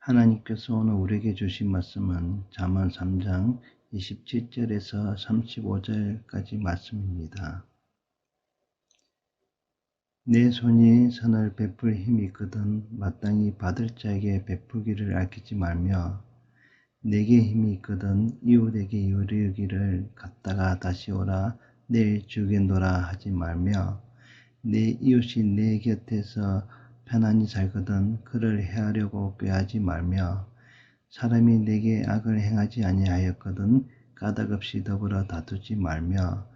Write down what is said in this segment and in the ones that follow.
하나님께서 오늘 우리에게 주신 말씀은 잠언 3장 27절에서 35절까지 말씀입니다. 내 손이 선을 베풀 힘이 있거든 마땅히 받을 자에게 베푸기를 아끼지 말며 내게 힘이 있거든 이웃에게 이르기를 갔다가 다시 오라 내일 주겠노라 하지 말며 내 이웃이 내 곁에서 편안히 살거든 그를 해하려고 꾀하지 말며 사람이 내게 악을 행하지 아니하였거든 까닭없이 더불어 다투지 말며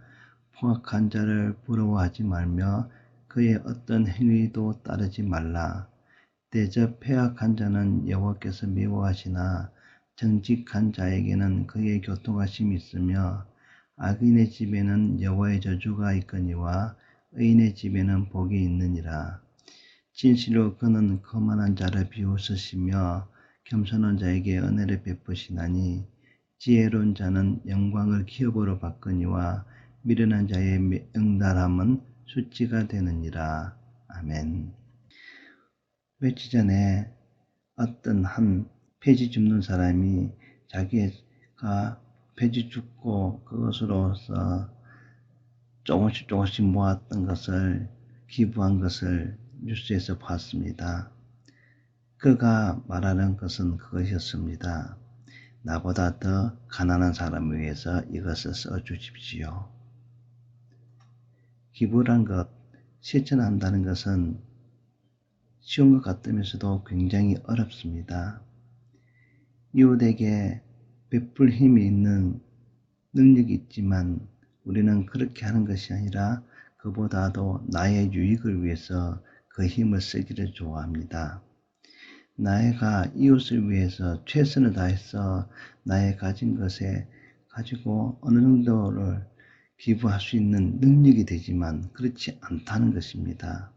포악한 자를 부러워하지 말며 그의 어떤 행위도 따르지 말라. 대저 패악한 자는 여호와께서 미워하시나 정직한 자에게는 그의 교통하심이 있으며 악인의 집에는 여호와의 저주가 있거니와 의인의 집에는 복이 있느니라. 진실로 그는 거만한 자를 비웃으시며 겸손한 자에게 은혜를 베푸시나니 지혜로운 자는 영광을 기업으로 받거니와 미련한 자의 명달함은 수치가 되느니라. 아멘. 며칠 전에 어떤 한 폐지 줍는 사람이 자기가 폐지 줍고 그것으로서 조금씩 모았던 것을 기부한 것을 뉴스에서 봤습니다. 그가 말하는 것은 그것이었습니다. 나보다 더 가난한 사람을 위해서 이것을 써주십시오. 기부란 것, 실천한다는 것은 쉬운 것 같으면서도 굉장히 어렵습니다. 이웃에게 베풀 힘이 있는 능력이 있지만 우리는 그렇게 하는 것이 아니라 그보다도 나의 유익을 위해서 그 힘을 쓰기를 좋아합니다. 나가 이웃을 위해서 최선을 다해서 나의 가진 것에 가지고 어느 정도를 기부할 수 있는 능력이 되지만 그렇지 않다는 것입니다.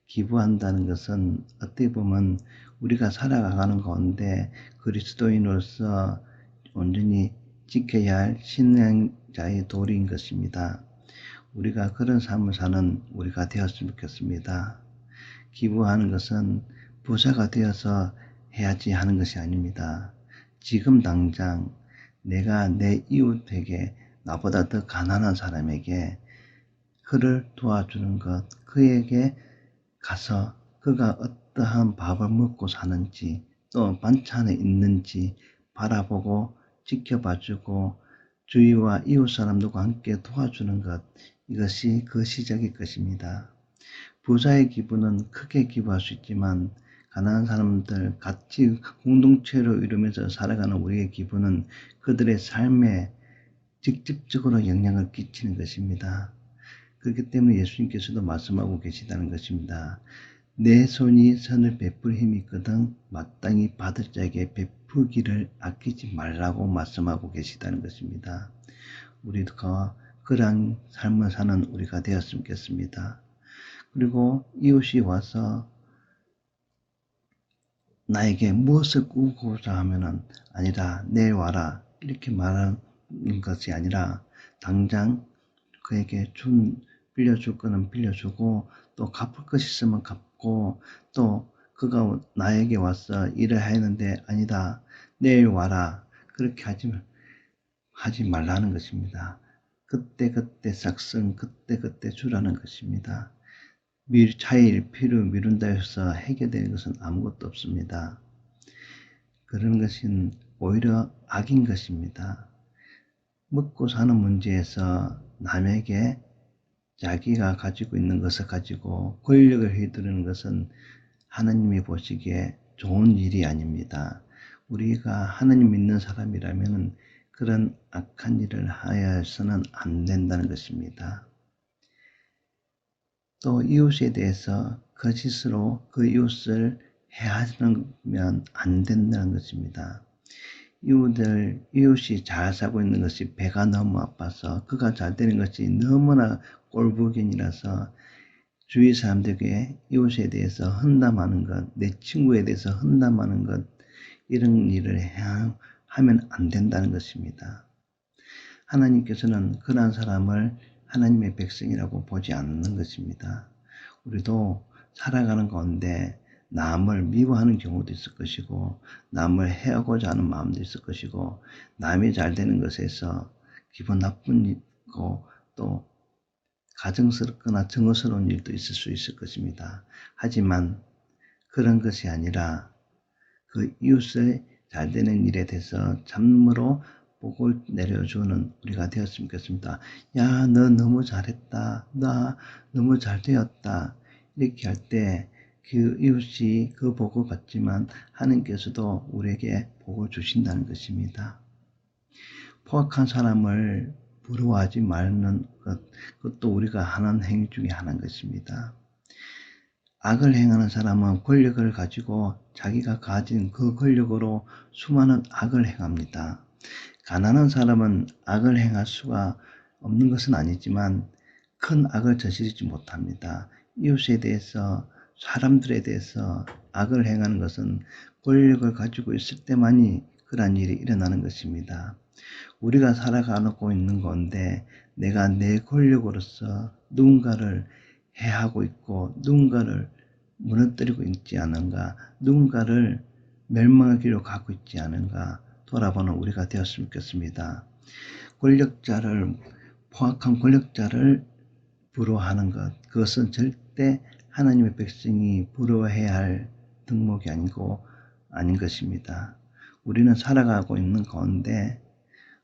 기부한다는 것은 어떻게 보면 우리가 살아가는 가운데 그리스도인으로서 온전히 지켜야 할 신앙자의 도리인 것입니다. 우리가 그런 삶을 사는 우리가 되었으면 좋겠습니다. 기부하는 것은 부자가 되어서 해야지 하는 것이 아닙니다. 지금 당장 내가 내 이웃에게 나보다 더 가난한 사람에게 그를 도와주는 것, 그에게 가서 그가 어떠한 밥을 먹고 사는지 또 반찬이 있는지 바라보고 지켜봐주고 주위와 이웃 사람들과 함께 도와주는 것, 이것이 그 시작일 것입니다. 부자의 기부는 크게 기부할 수 있지만 가난한 사람들 같이 공동체로 이루면서 살아가는 우리의 기부는 그들의 삶에 직접적으로 영향을 끼치는 것입니다. 그렇기 때문에 예수님께서도 말씀하고 계시다는 것입니다. 내 손이 선을 베풀 힘이 있거든 마땅히 받을 자에게 베푸기를 아끼지 말라고 말씀하고 계시다는 것입니다. 우리가 그러한 삶을 사는 우리가 되었으면 좋겠습니다. 그리고 이웃이 와서 나에게 무엇을 꾸고자 하면은 아니라 내일 와라 이렇게 말하는 것이 아니라 당장 그에게 빌려줄 거는 빌려주고 또 갚을 것 있으면 갚고 또 그가 나에게 와서 일을 했는데 아니다 내일 와라 그렇게 하지 말라는 것입니다. 그때 싹슨 그때 주라는 것입니다. 차일 피로 미룬다 해서 해결되는 것은 아무것도 없습니다. 그런 것은 오히려 악인 것입니다. 먹고 사는 문제에서 남에게 자기가 가지고 있는 것을 가지고 권력을 휘두르는 것은 하나님이 보시기에 좋은 일이 아닙니다. 우리가 하나님 믿는 사람이라면 그런 악한 일을 하여서는 안 된다는 것입니다. 또 이웃에 대해서 거짓으로 그 이웃을 해하면 안 된다는 것입니다. 이웃이 잘 살고 있는 것이 배가 너무 아파서 그가 잘 되는 것이 너무나 꼴불견이라서 주위 사람들에게 이웃에 대해서 험담하는 것, 내 친구에 대해서 험담하는 것 이런 일을 하면 안 된다는 것입니다. 하나님께서는 그러한 사람을 하나님의 백성이라고 보지 않는 것입니다. 우리도 살아가는 가운데 남을 미워하는 경우도 있을 것이고, 남을 해하고자 하는 마음도 있을 것이고, 남이 잘 되는 것에서 기분 나쁘고 또 가증스럽거나 증오스러운 일도 있을 수 있을 것입니다. 하지만 그런 것이 아니라 그 이웃의 잘 되는 일에 대해서 참으로 복을 내려주는 우리가 되었으면 좋겠습니다. 야, 너 너무 잘했다. 나 너무 잘 되었다. 이렇게 할 때 그 이웃이 그 복을 받지만 하나님께서도 우리에게 복을 주신다는 것입니다. 포악한 사람을 부러워하지 말는 것, 그것도 우리가 하는 행위 중에 하나인 것입니다. 악을 행하는 사람은 권력을 가지고 자기가 가진 그 권력으로 수많은 악을 행합니다. 가난한 사람은 악을 행할 수가 없는 것은 아니지만 큰 악을 저지르지 못합니다. 이웃에 대해서, 사람들에 대해서 악을 행하는 것은 권력을 가지고 있을 때만이 그러한 일이 일어나는 것입니다. 우리가 살아가고 있는 건데 내가 내 권력으로서 누군가를 해하고 있고 누군가를 무너뜨리고 있지 않은가, 누군가를 멸망하기로 가고 있지 않은가 돌아보는 우리가 되었으면 좋겠습니다. 포악한 권력자를 부러워하는 것, 그것은 절대 하나님의 백성이 부러워해야 할 덕목이 아닌 것입니다. 우리는 살아가고 있는 가운데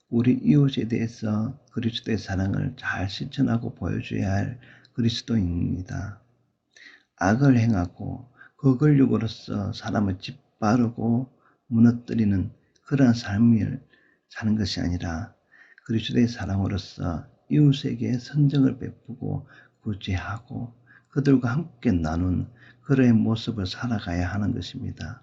우리 이웃에 대해서 그리스도의 사랑을 잘 실천하고 보여줘야 할 그리스도인입니다. 악을 행하고 그 권력으로서 사람을 짓바르고 무너뜨리는 그러한 삶을 사는 것이 아니라 그리스도의 사랑으로서 이웃에게 선정을 베푸고 구제하고 그들과 함께 나눈 그러한 모습을 살아가야 하는 것입니다.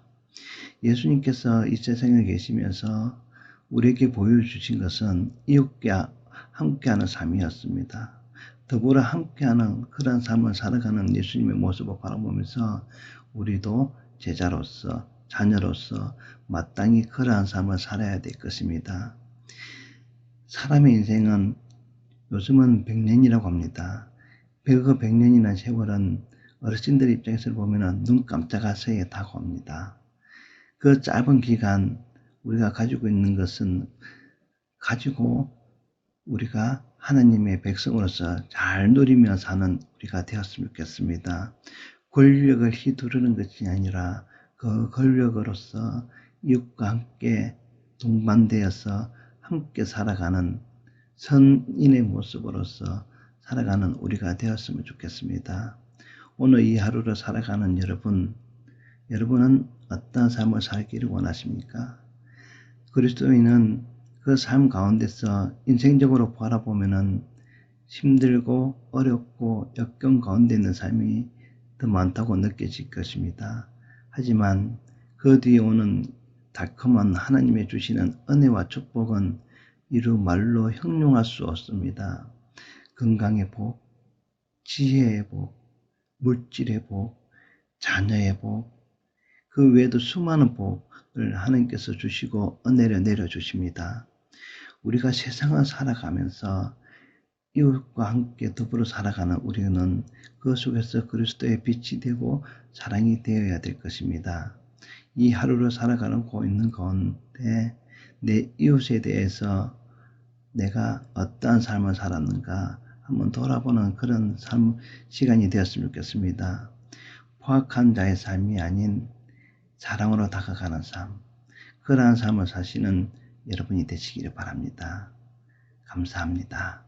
예수님께서 이 세상에 계시면서 우리에게 보여주신 것은 이웃과 함께하는 삶이었습니다. 더불어 함께하는 그런 삶을 살아가는 예수님의 모습을 바라보면서 우리도 제자로서, 자녀로서 마땅히 그러한 삶을 살아야 될 것입니다. 사람의 인생은 요즘은 100년이라고 합니다. 그 100년이라는 세월은 어르신들 입장에서 보면 눈 깜짝할 새에 다가옵니다. 그 짧은 기간 우리가 가지고 있는 것은 가지고 우리가 하나님의 백성으로서 잘 누리며 사는 우리가 되었으면 좋겠습니다. 권력을 휘두르는 것이 아니라 그 권력으로서 이웃과 함께 동반되어서 함께 살아가는 선인의 모습으로서 살아가는 우리가 되었으면 좋겠습니다. 오늘 이 하루를 살아가는 여러분은 어떤 삶을 살기를 원하십니까? 그리스도인은 그 삶 가운데서 인생적으로 바라보면은 힘들고 어렵고 역경 가운데 있는 삶이 더 많다고 느껴질 것입니다. 하지만 그 뒤에 오는 달콤한 하나님의 주시는 은혜와 축복은 이루 말로 형용할 수 없습니다. 건강의 복, 지혜의 복, 물질의 복, 자녀의 복, 그 외에도 수많은 복을 하나님께서 주시고 은혜를 내려주십니다. 우리가 세상을 살아가면서 이웃과 함께 더불어 살아가는 우리는 그 속에서 그리스도의 빛이 되고 사랑이 되어야 될 것입니다. 이 하루를 살아가고 있는 가운데 내 이웃에 대해서 내가 어떠한 삶을 살았는가 한번 돌아보는 그런 시간이 되었으면 좋겠습니다. 포악한 자의 삶이 아닌 사랑으로 다가가는 삶, 그러한 삶을 사시는 여러분이 되시기를 바랍니다. 감사합니다.